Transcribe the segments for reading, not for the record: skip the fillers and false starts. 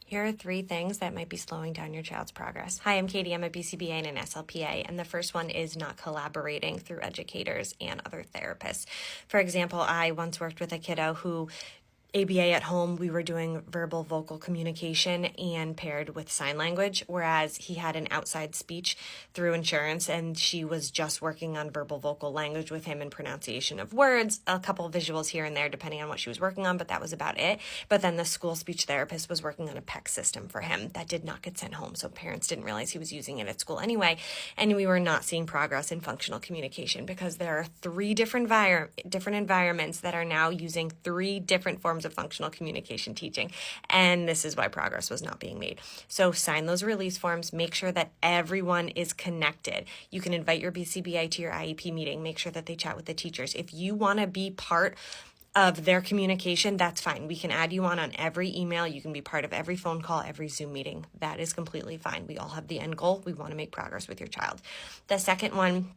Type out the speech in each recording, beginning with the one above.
Here are 3 things that might be slowing down your child's progress. Hi, I'm Katie. I'm a BCBA and an SLPA, and the first one is not collaborating through educators and other therapists. For example, I once worked with a kiddo who ABA at home, we were doing verbal vocal communication and paired with sign language, whereas he had an outside speech through insurance and she was just working on verbal vocal language with him and pronunciation of words, a couple of visuals here and there depending on what she was working on, but that was about it. But then the school speech therapist was working on a PEC system for him that did not get sent home, so parents didn't realize he was using it at school anyway, and we were not seeing progress in functional communication because there are 3 different environments that are now using 3 different forms of functional communication teaching, and this is why progress was not being made. So sign those release forms, make sure that everyone is connected. You can invite your BCBA to your IEP meeting, make sure that they chat with the teachers. If you want to be part of their communication, that's fine. We can add you on every email. You can be part of every phone call, every Zoom meeting. That is completely fine. We all have the end goal. We want to make progress with your child. The second one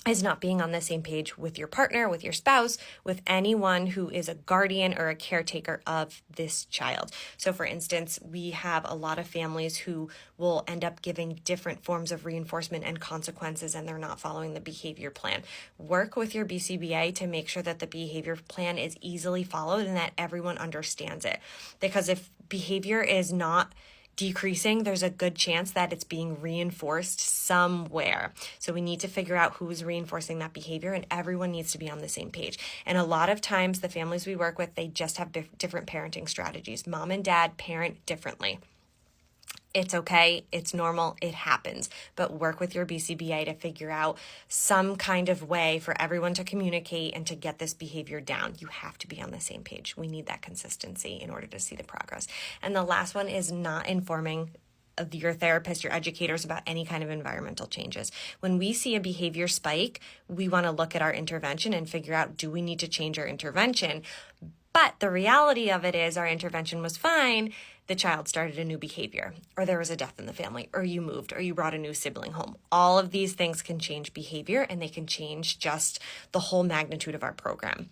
is not being on the same page with your partner, with your spouse, with anyone who is a guardian or a caretaker of this child. So for instance, we have a lot of families who will end up giving different forms of reinforcement and consequences, and they're not following the behavior plan. Work with your BCBA to make sure that the behavior plan is easily followed and that everyone understands it. Because if behavior is not decreasing, there's a good chance that it's being reinforced somewhere. So we need to figure out who's reinforcing that behavior, and everyone needs to be on the same page. And a lot of times the families we work with, they just have different parenting strategies. Mom and dad parent differently. It's okay. It's normal. It happens. But work with your BCBA to figure out some kind of way for everyone to communicate and to get this behavior down. You have to be on the same page. We need that consistency in order to see the progress. And the last one is not informing your therapist, your educators about any kind of environmental changes. When we see a behavior spike, we want to look at our intervention and figure out, do we need to change our intervention? But the reality of it is our intervention was fine. The child started a new behavior, or there was a death in the family, or you moved, or you brought a new sibling home. All of these things can change behavior, and they can change just the whole magnitude of our program.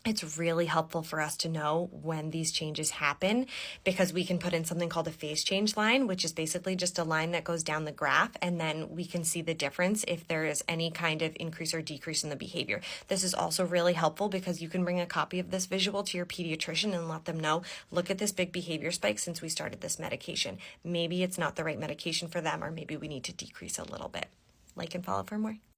It's really helpful for us to know when these changes happen because we can put in something called a phase change line, which is basically just a line that goes down the graph, and then we can see the difference if there is any kind of increase or decrease in the behavior. This is also really helpful because you can bring a copy of this visual to your pediatrician and let them know, look at this big behavior spike since we started this medication. Maybe it's not the right medication for them, or maybe we need to decrease a little bit. Like and follow for more.